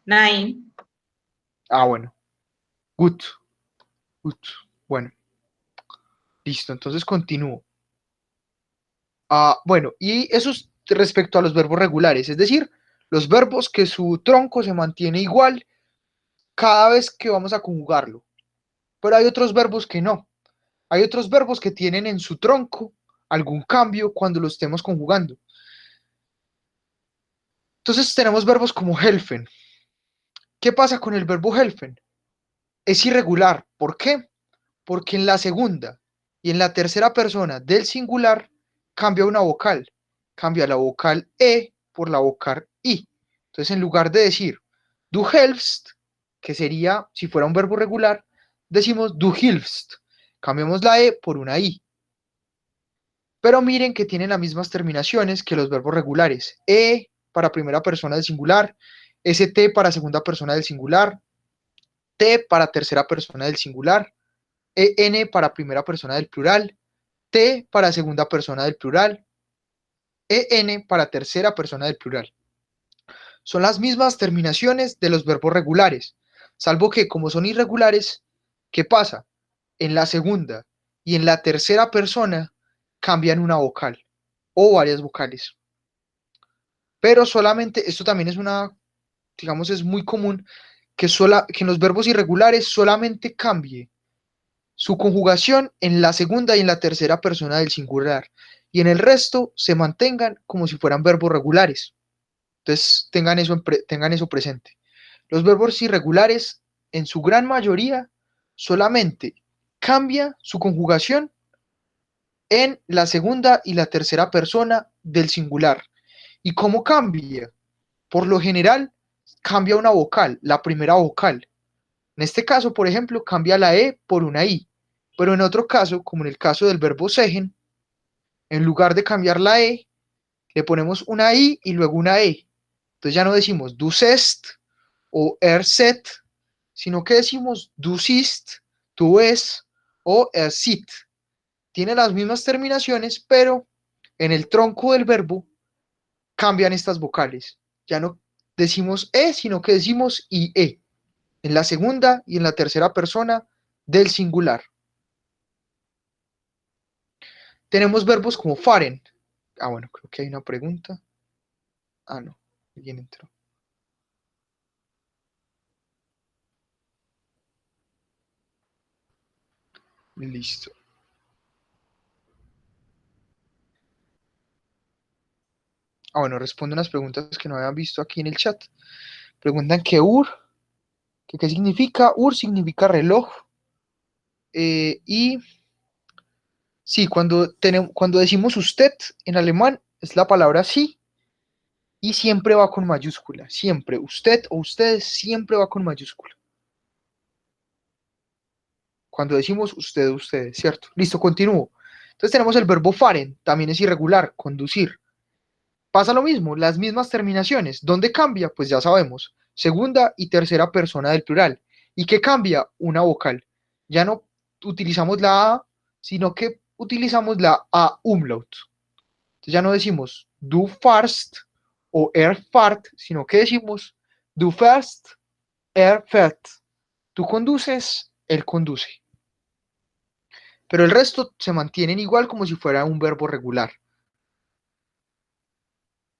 Speaker 4: Nine.
Speaker 1: Bueno. Good. Good. Bueno. Listo, entonces continúo. Bueno, y eso es respecto a los verbos regulares, es decir, los verbos que su tronco se mantiene igual cada vez que vamos a conjugarlo. Pero hay otros verbos que no. Hay otros verbos que tienen en su tronco algún cambio cuando lo estemos conjugando. Entonces tenemos verbos como helfen. ¿Qué pasa con el verbo helfen? Es irregular. ¿Por qué? Porque en la segunda y en la tercera persona del singular cambia una vocal. Cambia la vocal E por la vocal I. Entonces, en lugar de decir du helfst, que sería, si fuera un verbo regular, decimos du hilfst. Cambiamos la E por una I. Pero miren que tienen las mismas terminaciones que los verbos regulares. Para primera persona del singular, st para segunda persona del singular, t para tercera persona del singular, en para primera persona del plural, t para segunda persona del plural, en para tercera persona del plural. Son las mismas terminaciones de los verbos regulares, salvo que como son irregulares, ¿qué pasa? En la segunda y en la tercera persona cambian una vocal o varias vocales. Pero solamente, esto también es digamos, es muy común que en los verbos irregulares solamente cambie su conjugación en la segunda y en la tercera persona del singular, y en el resto se mantengan como si fueran verbos regulares. Entonces tengan eso presente. Los verbos irregulares, en su gran mayoría, solamente cambia su conjugación en la segunda y la tercera persona del singular. ¿Y cómo cambia? Por lo general, cambia una vocal, la primera vocal. En este caso, por ejemplo, cambia la E por una I. Pero en otro caso, como en el caso del verbo segen, en lugar de cambiar la E, le ponemos una I y luego una E. Entonces ya no decimos du sest o set, sino que decimos du sist, tu es o sit. Tiene las mismas terminaciones, pero en el tronco del verbo cambian estas vocales. Ya no decimos E, sino que decimos IE. En la segunda y en la tercera persona del singular. Tenemos verbos como faren. Bueno, creo que hay una pregunta. No, alguien entró. Listo. Bueno, respondo unas preguntas que no habían visto aquí en el chat. Preguntan que qué significa. Significa reloj. Y sí, cuando decimos usted en alemán es la palabra sí y siempre va con mayúscula. Siempre. Usted o ustedes siempre va con mayúscula. Cuando decimos usted o ustedes, ¿cierto? Listo, continúo. Entonces tenemos el verbo fahren, también es irregular, conducir. Pasa lo mismo, las mismas terminaciones. ¿Dónde cambia? Pues ya sabemos. Segunda y tercera persona del plural. ¿Y qué cambia? Una vocal. Ya no utilizamos la A, sino que utilizamos la A umlaut. Entonces ya no decimos du farst o fahrt, sino que decimos du fährst, fährt. Tú conduces, él conduce. Pero el resto se mantienen igual como si fuera un verbo regular.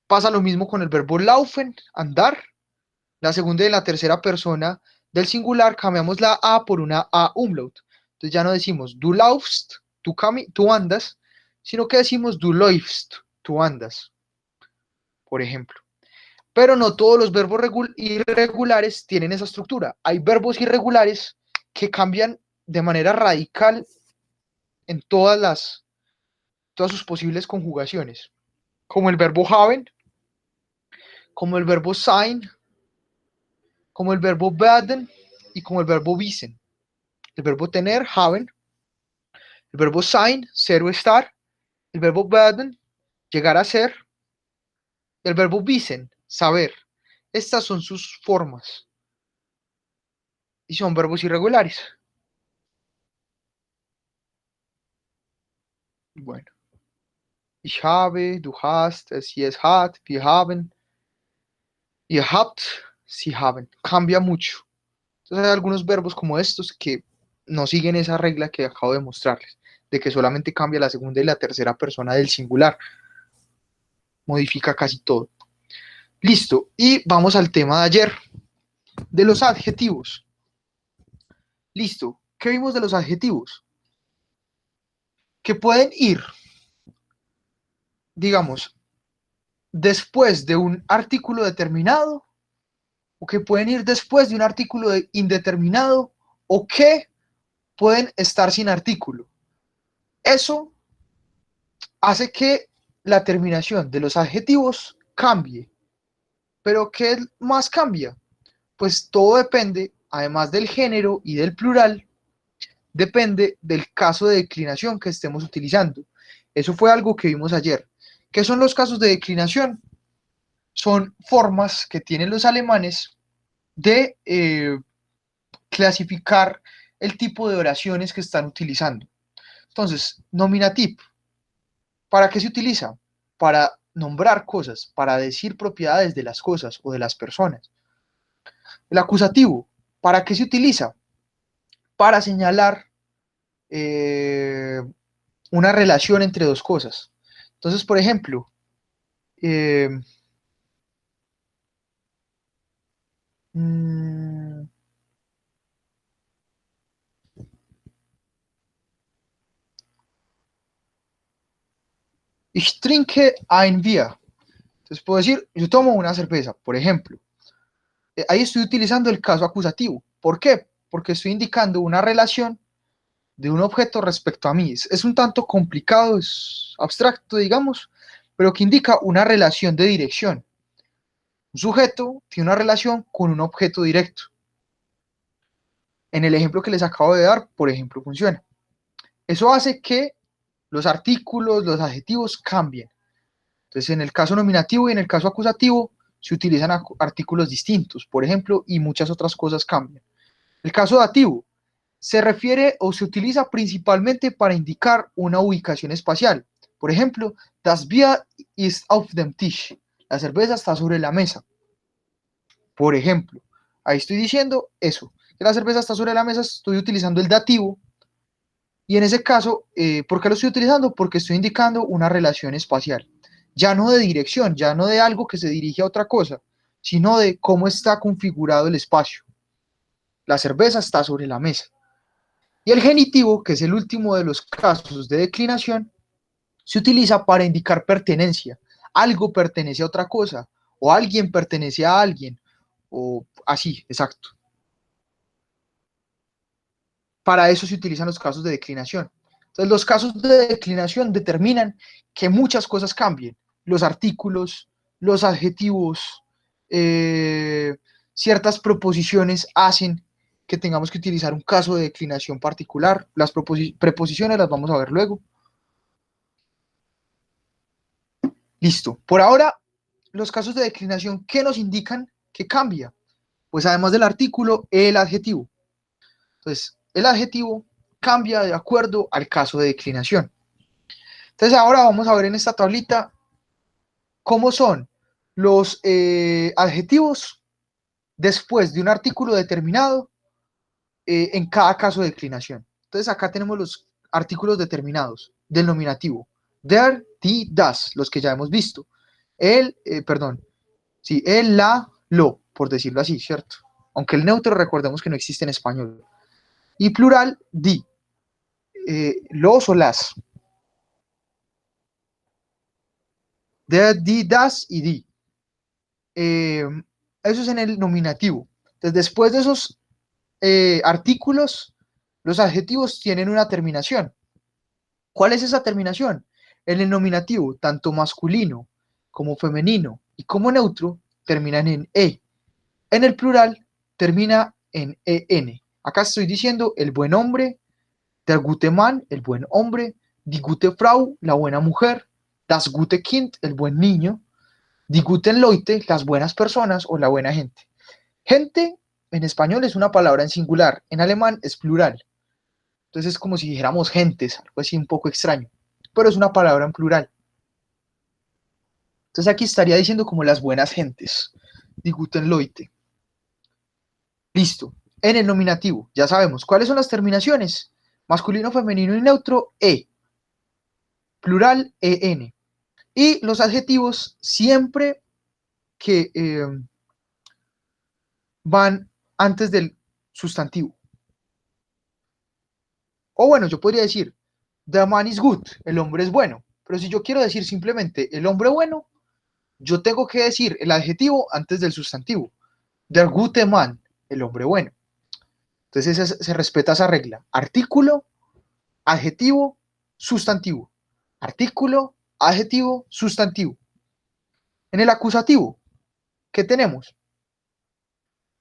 Speaker 1: Pasa lo mismo con el verbo laufen, andar. La segunda y la tercera persona del singular cambiamos la A por una A umlaut. Entonces ya no decimos du laufst, tú andas, sino que decimos du läufst, tú andas, por ejemplo. Pero no todos los verbos irregulares tienen esa estructura. Hay verbos irregulares que cambian de manera radical en todas sus posibles conjugaciones, como el verbo haben, como el verbo sein, como el verbo werden y como el verbo wissen. El verbo tener, haben, el verbo sein, ser o estar, el verbo werden, llegar a ser, el verbo wissen, saber. Estas son sus formas y son verbos irregulares. Bueno. Ich habe, du hast, sie es hat, wir haben, ihr habt, sie haben. Cambia mucho. Entonces hay algunos verbos como estos que no siguen esa regla que acabo de mostrarles, de que solamente cambia la segunda y la tercera persona del singular. Modifica casi todo. Listo. Y vamos al tema de ayer, de los adjetivos. Listo. ¿Qué vimos de los adjetivos? Que pueden ir, digamos, después de un artículo determinado, o que pueden ir después de un artículo indeterminado, o que pueden estar sin artículo. Eso hace que la terminación de los adjetivos cambie. ¿Pero qué más cambia? Pues todo depende, además del género y del plural, depende del caso de declinación que estemos utilizando. Eso fue algo que vimos ayer. ¿Qué son los casos de declinación? Son formas que tienen los alemanes de clasificar el tipo de oraciones que están utilizando. Entonces, nominativ, ¿para qué se utiliza? Para nombrar cosas, para decir propiedades de las cosas o de las personas. El acusativo, ¿para qué se utiliza? Para señalar una relación entre dos cosas. Entonces, por ejemplo, ich trinke ein Bier. Entonces puedo decir, yo tomo una cerveza, por ejemplo. Ahí estoy utilizando el caso acusativo. ¿Por qué? Porque estoy indicando una relación de un objeto respecto a mí. Es un tanto complicado, es abstracto, digamos, pero que indica una relación de dirección. Un sujeto tiene una relación con un objeto directo. En el ejemplo que les acabo de dar, por ejemplo, funciona. Eso hace que los artículos, los adjetivos cambien. Entonces, en el caso nominativo y en el caso acusativo se utilizan artículos distintos, por ejemplo, y muchas otras cosas cambian. El caso dativo se refiere o se utiliza principalmente para indicar una ubicación espacial. Por ejemplo, das Bier ist auf dem Tisch. La cerveza está sobre la mesa. Por ejemplo, ahí estoy diciendo eso, que la cerveza está sobre la mesa, estoy utilizando el dativo. Y en ese caso, ¿por qué lo estoy utilizando? Porque estoy indicando una relación espacial. Ya no de dirección, ya no de algo que se dirige a otra cosa, sino de cómo está configurado el espacio. La cerveza está sobre la mesa. Y el genitivo, que es el último de los casos de declinación, se utiliza para indicar pertenencia. Algo pertenece a otra cosa, o alguien pertenece a alguien, o así, exacto. Para eso se utilizan los casos de declinación. Entonces, los casos de declinación determinan que muchas cosas cambien. Los artículos, los adjetivos, ciertas proposiciones hacen que tengamos que utilizar un caso de declinación particular. Las preposiciones las vamos a ver luego. Listo. Por ahora, los casos de declinación, ¿qué nos indican que cambia? Pues además del artículo, el adjetivo. Entonces, el adjetivo cambia de acuerdo al caso de declinación. Entonces, ahora vamos a ver en esta tablita cómo son los adjetivos después de un artículo determinado en cada caso de declinación. Entonces, acá tenemos los artículos determinados del nominativo. Der, die, das, los que ya hemos visto. El, la, lo, por decirlo así, ¿cierto? Aunque el neutro recordemos que no existe en español. Y plural, di. Los o las. Der, die, das y di. Eso es en el nominativo. Entonces, después de esos artículos, los adjetivos tienen una terminación. ¿Cuál es esa terminación? En el nominativo, tanto masculino como femenino y como neutro terminan en e. En el plural termina en en. Acá estoy diciendo el buen hombre, der gute Mann, el buen hombre, die gute Frau, la buena mujer, das gute Kind, el buen niño, die guten Leute, las buenas personas o la buena gente. Gente en español es una palabra en singular, en alemán es plural. Entonces es como si dijéramos gentes, algo así un poco extraño, pero es una palabra en plural. Entonces aquí estaría diciendo como las buenas gentes, die guten Leute. Listo. En el nominativo, ya sabemos, ¿cuáles son las terminaciones? Masculino, femenino y neutro, e. Plural, en. Y los adjetivos siempre que van antes del sustantivo. O bueno, yo podría decir, the man is good, el hombre es bueno. Pero si yo quiero decir simplemente el hombre bueno, yo tengo que decir el adjetivo antes del sustantivo. Der gute Mann, el hombre bueno. Entonces se respeta esa regla. Artículo, adjetivo, sustantivo. Artículo, adjetivo, sustantivo. En el acusativo, ¿qué tenemos?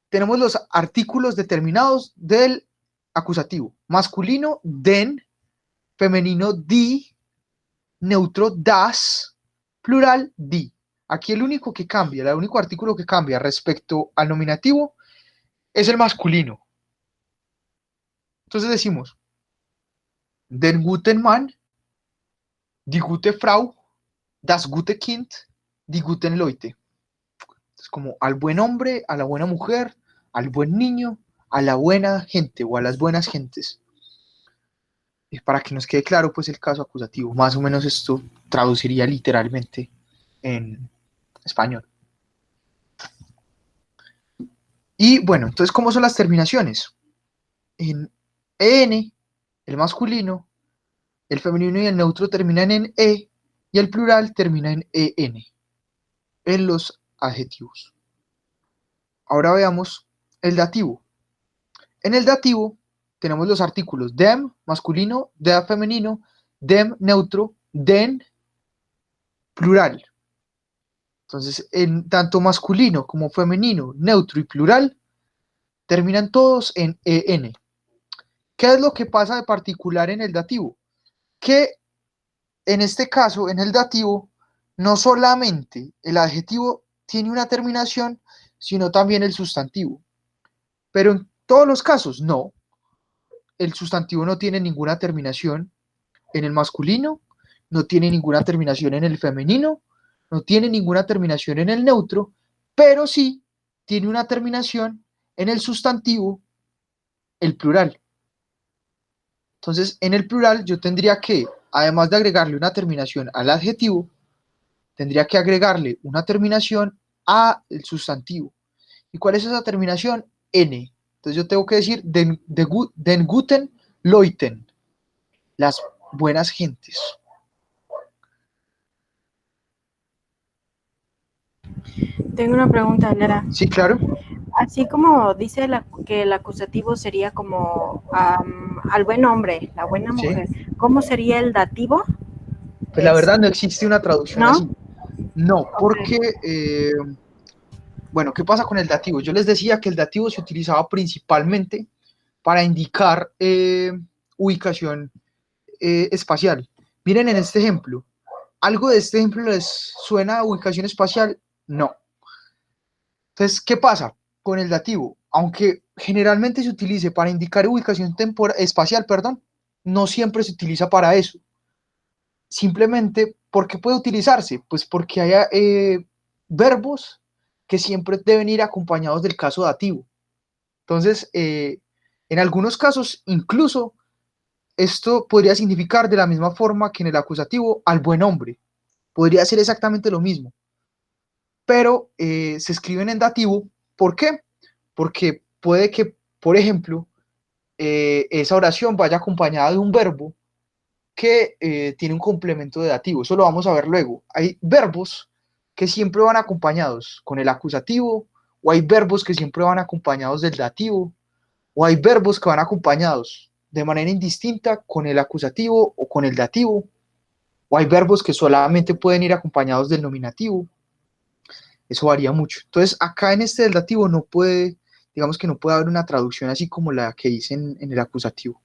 Speaker 1: Tenemos los artículos determinados del acusativo. Masculino, den, femenino, die, neutro das, plural die. Aquí el único que cambia, el único artículo que cambia respecto al nominativo es el masculino. Entonces decimos, den guten Mann, die gute Frau, das gute Kind, die guten Leute. Es como al buen hombre, a la buena mujer, al buen niño, a la buena gente o a las buenas gentes. Y para que nos quede claro, pues el caso acusativo, más o menos esto traduciría literalmente en español. Y bueno, entonces, ¿cómo son las terminaciones? En EN, el masculino, el femenino y el neutro terminan en E y el plural termina en EN, en los adjetivos. Ahora veamos el dativo. En el dativo tenemos los artículos dem, masculino, der femenino, dem, neutro, den, plural. Entonces, en tanto masculino como femenino, neutro y plural, terminan todos en EN. ¿Qué es lo que pasa de particular en el dativo? Que en este caso, en el dativo, no solamente el adjetivo tiene una terminación, sino también el sustantivo. Pero en todos los casos, no. El sustantivo no tiene ninguna terminación en el masculino, no tiene ninguna terminación en el femenino, no tiene ninguna terminación en el neutro, pero sí tiene una terminación en el sustantivo, el plural. Entonces, en el plural yo tendría que, además de agregarle una terminación al adjetivo, tendría que agregarle una terminación al sustantivo. ¿Y cuál es esa terminación? N. Entonces yo tengo que decir den guten Leuten, las buenas gentes.
Speaker 5: Tengo una pregunta, Lara.
Speaker 1: Sí, claro.
Speaker 5: Así como dice que el acusativo sería como al buen hombre, la buena
Speaker 1: Sí.
Speaker 5: mujer, ¿cómo sería el dativo?
Speaker 1: Pues la verdad no existe una traducción
Speaker 5: ¿No?
Speaker 1: así. No, porque, bueno, ¿qué pasa con el dativo? Yo les decía que el dativo se utilizaba principalmente para indicar ubicación espacial. Miren en este ejemplo. ¿Algo de este ejemplo les suena a ubicación espacial? No. Entonces, ¿qué pasa con el dativo? Aunque generalmente se utilice para indicar ubicación espacial, no siempre se utiliza para eso. Simplemente, ¿por qué puede utilizarse? Pues porque hay verbos que siempre deben ir acompañados del caso dativo. Entonces, en algunos casos, incluso, esto podría significar de la misma forma que en el acusativo al buen hombre. Podría ser exactamente lo mismo. Pero se escriben en dativo. ¿Por qué? Porque puede que, por ejemplo, esa oración vaya acompañada de un verbo que tiene un complemento de dativo. Eso lo vamos a ver luego. Hay verbos que siempre van acompañados con el acusativo, o hay verbos que siempre van acompañados del dativo, o hay verbos que van acompañados de manera indistinta con el acusativo o con el dativo, o hay verbos que solamente pueden ir acompañados del nominativo. Eso varía mucho. Entonces, acá en este del dativo no puede, digamos que no puede haber una traducción así como la que hice en el acusativo.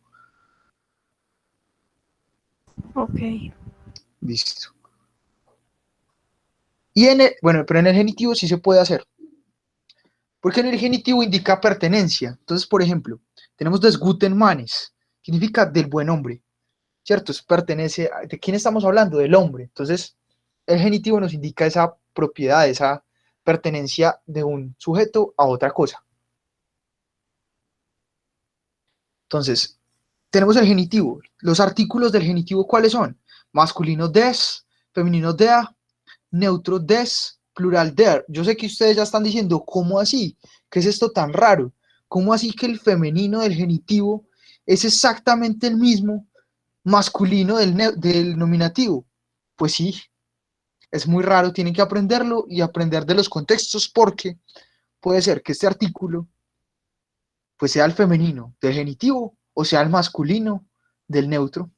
Speaker 5: Ok.
Speaker 1: Listo. Y bueno, pero en el genitivo sí se puede hacer. Porque en el genitivo indica pertenencia. Entonces, por ejemplo, tenemos des guten Mannes, significa del buen hombre, ¿cierto? Es pertenece, ¿de quién estamos hablando? Del hombre. Entonces, el genitivo nos indica esa propiedad, esa pertenencia de un sujeto a otra cosa. Entonces, tenemos el genitivo. Los artículos del genitivo, ¿cuáles son? Masculino des, femenino dea, neutro des, plural der. Yo sé que ustedes ya están diciendo, ¿cómo así? ¿Qué es esto tan raro? ¿Cómo así que el femenino del genitivo es exactamente el mismo masculino del nominativo? Pues sí, es muy raro, tienen que aprenderlo y aprender de los contextos, porque puede ser que este artículo pues sea el femenino del genitivo o sea el masculino del neutro.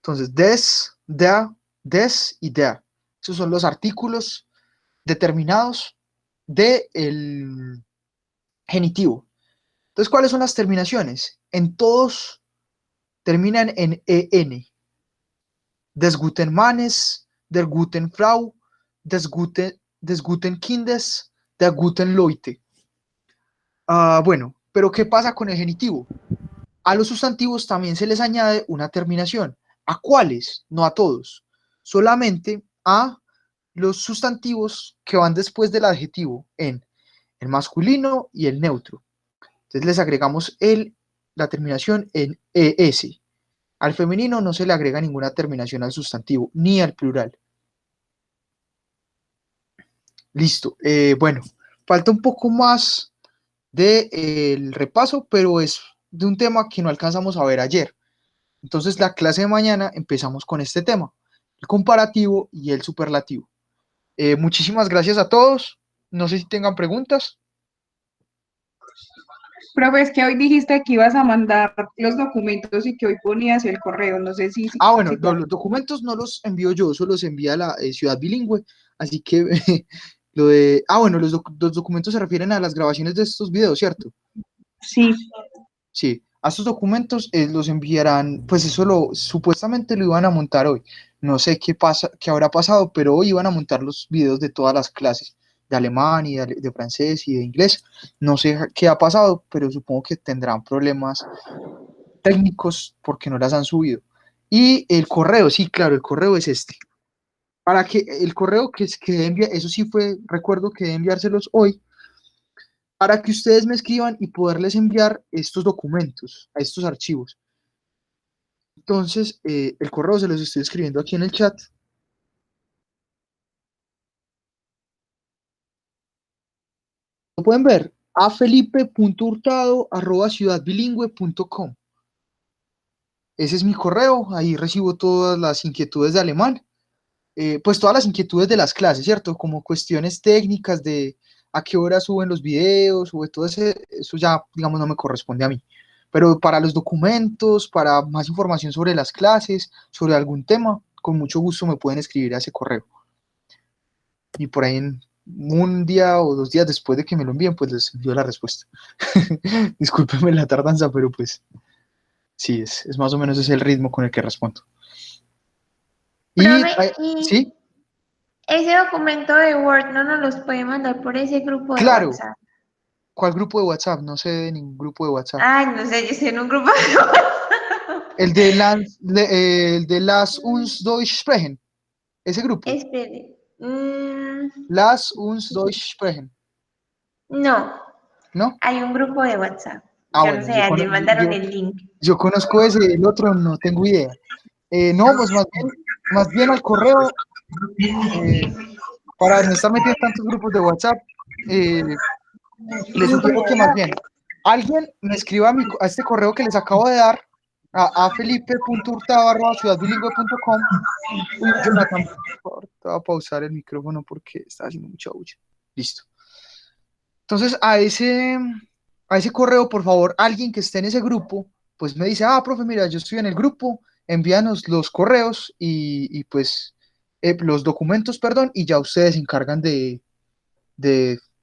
Speaker 1: Entonces, des, da, des y der. Esos son los artículos determinados del genitivo. Entonces, ¿cuáles son las terminaciones? En todos terminan en EN. des guten Mannes, der guten Frau, des guten Kindes, der guten Leute. Bueno, pero ¿qué pasa con el genitivo? A los sustantivos también se les añade una terminación. ¿A cuáles? No a todos. Solamente a los sustantivos que van después del adjetivo en el masculino y el neutro. Entonces les agregamos la terminación en ES. Al femenino no se le agrega ninguna terminación al sustantivo, ni al plural. Listo. Bueno, falta un poco más del repaso, pero es de un tema que no alcanzamos a ver ayer. Entonces la clase de mañana empezamos con este tema, el comparativo y el superlativo. Muchísimas gracias a todos. No sé si tengan preguntas.
Speaker 3: Profe, es que hoy dijiste que ibas a mandar los documentos y que hoy ponías el correo, no sé si...
Speaker 1: Bueno,
Speaker 3: si-
Speaker 1: los documentos no los envío yo, eso los envía la Ciudad Bilingüe, así que lo de... bueno, los documentos se refieren a las grabaciones de estos videos, ¿cierto?
Speaker 3: Sí.
Speaker 1: Sí, a estos documentos los enviarán, pues eso supuestamente lo iban a montar hoy. No sé qué habrá pasado, pero hoy iban a montar los videos de todas las clases, de alemán y de francés y de inglés. No sé qué ha pasado, pero supongo que tendrán problemas técnicos porque no las han subido. Y el correo, sí, claro, el correo es este. Para que el correo que debe enviar, eso sí recuerdo que debe enviárselos hoy, para que ustedes me escriban y poderles enviar estos documentos, a estos archivos. Entonces, el correo se los estoy escribiendo aquí en el chat. Lo pueden ver, a felipe.hurtado@ciudadbilingüe.com. Ese es mi correo, ahí recibo todas las inquietudes de alemán, pues todas las inquietudes de las clases, ¿cierto? Como cuestiones técnicas de a qué hora suben los videos, o todo eso ya, digamos, no me corresponde a mí. Pero para los documentos, para más información sobre las clases, sobre algún tema, con mucho gusto me pueden escribir a ese correo. Y por ahí en un día o 2 días después de que me lo envíen, pues les envío la respuesta. Discúlpenme la tardanza, pero pues sí, es más o menos ese el ritmo con el que respondo.
Speaker 2: Profe,
Speaker 1: ¿sí?
Speaker 2: Ese documento de Word no nos los puede mandar por ese grupo de
Speaker 1: Claro.
Speaker 2: WhatsApp.
Speaker 1: ¿Cuál grupo de WhatsApp? No sé de ningún grupo de WhatsApp.
Speaker 2: Ay, no sé, yo estoy en un grupo de WhatsApp.
Speaker 1: El de Las uns Deutsch sprechen. Ese grupo.
Speaker 2: Espere.
Speaker 1: Las uns Deutsch sprechen.
Speaker 2: No.
Speaker 1: ¿No?
Speaker 2: Hay un grupo de WhatsApp. Yo
Speaker 1: Bueno,
Speaker 2: no sé, ayer mandaron el link.
Speaker 1: Yo conozco ese, el otro no tengo idea. No, pues más bien al correo, para no estar metido en tantos grupos de WhatsApp, les sugiero que más bien alguien me escriba a este correo que les acabo de dar, a felipe.hurtado@ciudadbilingüe.com. Jonathan, te voy a pausar el micrófono porque está haciendo mucha bulla. Listo. Entonces, a ese correo, por favor, alguien que esté en ese grupo, pues me dice, profe, mira, yo estoy en el grupo, envíanos los correos y pues los documentos, perdón, y ya ustedes se encargan de,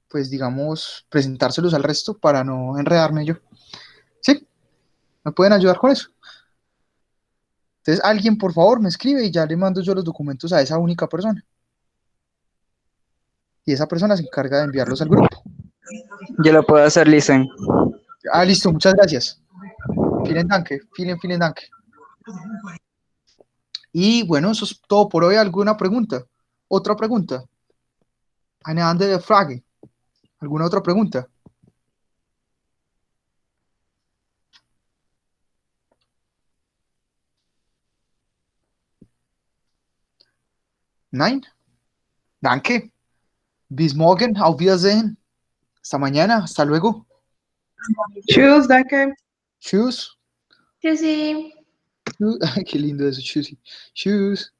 Speaker 1: pues digamos, presentárselos al resto para no enredarme yo. ¿Sí? ¿Me pueden ayudar con eso? Entonces, alguien, por favor, me escribe y ya le mando yo los documentos a esa única persona. Y esa persona se encarga de enviarlos al grupo.
Speaker 6: Yo lo puedo hacer, Listen.
Speaker 1: Listo, muchas gracias. Vielen Dank, vielen Dank. Y bueno, eso es todo por hoy. ¿Alguna pregunta? ¿Otra pregunta? Eine andere Frage. ¿Alguna otra pregunta? Nein? Danke. Bis morgen. Auf Wiedersehen. Hasta mañana. Hasta luego.
Speaker 3: Tschüss, danke.
Speaker 1: Tschüss.
Speaker 2: Sí.
Speaker 1: Qué lindo eso. Tschüss. Tschüss.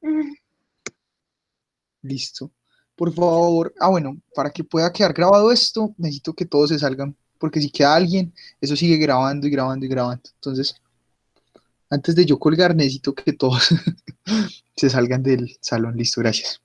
Speaker 1: Listo. Por favor. Bueno, para que pueda quedar grabado esto, necesito que todos se salgan. Porque si queda alguien, eso sigue grabando y grabando y grabando. Entonces, antes de yo colgar, necesito que todos se salgan del salón. Listo, gracias.